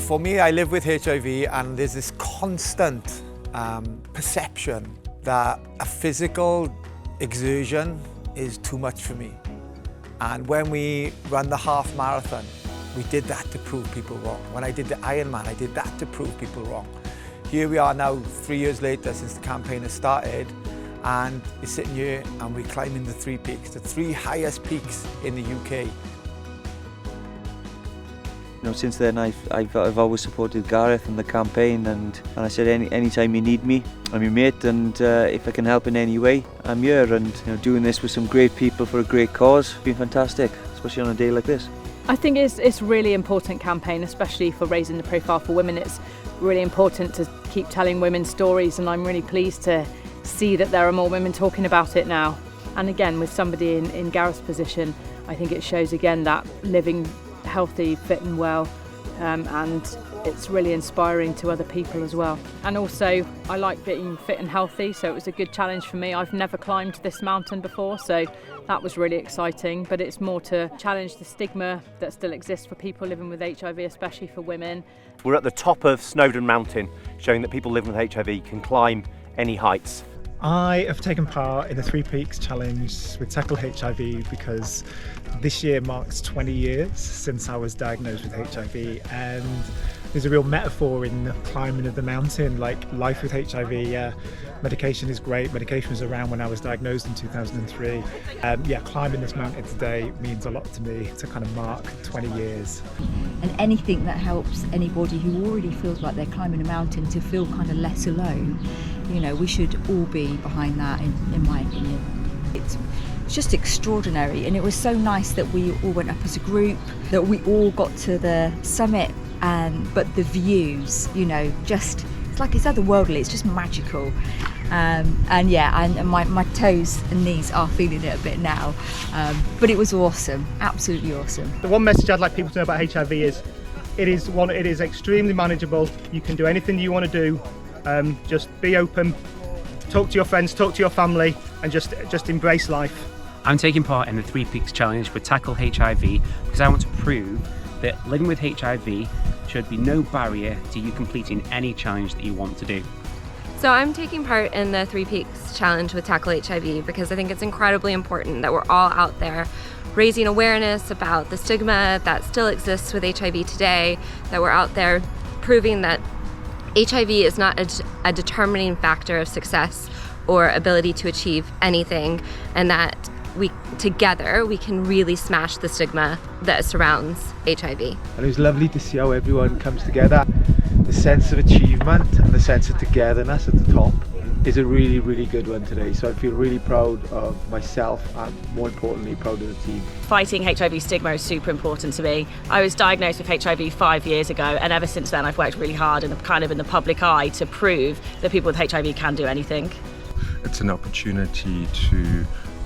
For me, I live with HIV and there's this constant perception that a physical exertion is too much for me. And when we ran the half marathon, we did that to prove people wrong. When I did the Ironman, I did that to prove people wrong. Here we are now, 3 years later since the campaign has started, and we're sitting here and we're climbing the 3 peaks, the 3 highest peaks in the UK. You know, since then I've always supported Gareth and the campaign, and I said anytime you need me, I'm your mate, and if I can help in any way, I'm here. And you know, doing this with some great people for a great cause has been fantastic, especially on a day like this. I think it's a really important campaign, especially for raising the profile for women. It's really important to keep telling women's stories, and I'm really pleased to see that there are more women talking about it now. And again, with somebody in Gareth's position, I think it shows again that living healthy, fit and well, and it's really inspiring to other people as well. And also, I like being fit and healthy, so it was a good challenge for me. I've never climbed this mountain before, so that was really exciting, but it's more to challenge the stigma that still exists for people living with HIV, especially for women. We're at the top of Snowdon Mountain, showing that people living with HIV can climb any heights. I have taken part in the 3 Peaks Challenge with Tackle HIV because this year marks 20 years since I was diagnosed with HIV, and there's a real metaphor in the climbing of the mountain, like life with HIV. Medication is great. Medication was around when I was diagnosed in 2003. Climbing this mountain today means a lot to me to kind of mark 20 years. And anything that helps anybody who already feels like they're climbing a mountain to feel kind of less alone, you know, we should all be behind that, in my opinion. It's just extraordinary, and it was so nice that we all went up as a group, that we all got to the summit, but the views, you know, just, it's like it's otherworldly, it's just magical. And my toes and knees are feeling it a bit now, but it was awesome, absolutely awesome. The one message I'd like people to know about HIV is it is extremely manageable. You can do anything you want to do. Just be open, talk to your friends, talk to your family, and just embrace life. I'm taking part in the 3 Peaks Challenge with Tackle HIV because I want to prove that living with HIV should be no barrier to you completing any challenge that you want to do. So I'm taking part in the 3 Peaks Challenge with Tackle HIV because I think it's incredibly important that we're all out there raising awareness about the stigma that still exists with HIV today, that we're out there proving that HIV is not a determining factor of success or ability to achieve anything, and that together we can really smash the stigma that surrounds HIV. And it was lovely to see how everyone comes together. The sense of achievement and the sense of togetherness at the top is a really, really good one today. So I feel really proud of myself and, more importantly, proud of the team. Fighting HIV stigma is super important to me. I was diagnosed with HIV 5 years ago, and ever since then I've worked really hard and kind of in the public eye to prove that people with HIV can do anything. It's an opportunity to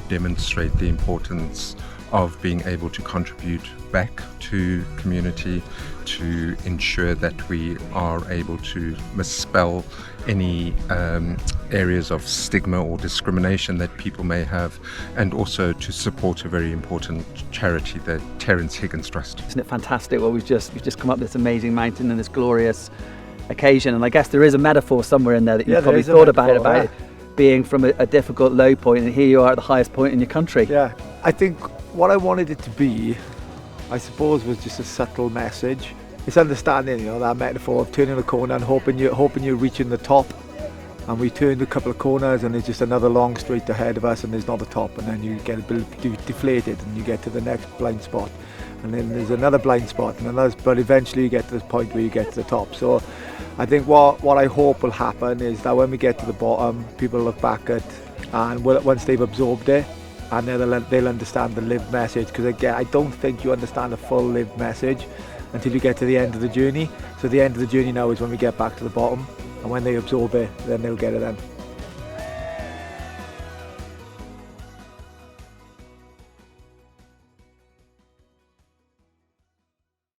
demonstrate the importance of being able to contribute back to community, to ensure that we are able to misspell any areas of stigma or discrimination that people may have, and also to support a very important charity, the Terence Higgins Trust. Isn't it fantastic? Well, we've just come up this amazing mountain and this glorious occasion, and I guess there is a metaphor somewhere in there that you've probably thought about it being from a difficult low point, and here you are at the highest point in your country. Yeah, I think what I wanted it to be, I suppose, was just a subtle message. It's understanding, you know, that metaphor of turning a corner and hoping you're reaching the top. And we turned a couple of corners and there's just another long straight ahead of us, and there's not a top, and then you get a bit deflated and you get to the next blind spot. And then there's another blind spot, and another, but eventually you get to the point where you get to the top. So I think what I hope will happen is that when we get to the bottom, people look back at, and once they've absorbed it, and they'll understand the lived message. Because again, I don't think you understand the full lived message until you get to the end of the journey. So the end of the journey now is when we get back to the bottom, and when they absorb it, then they'll get it then.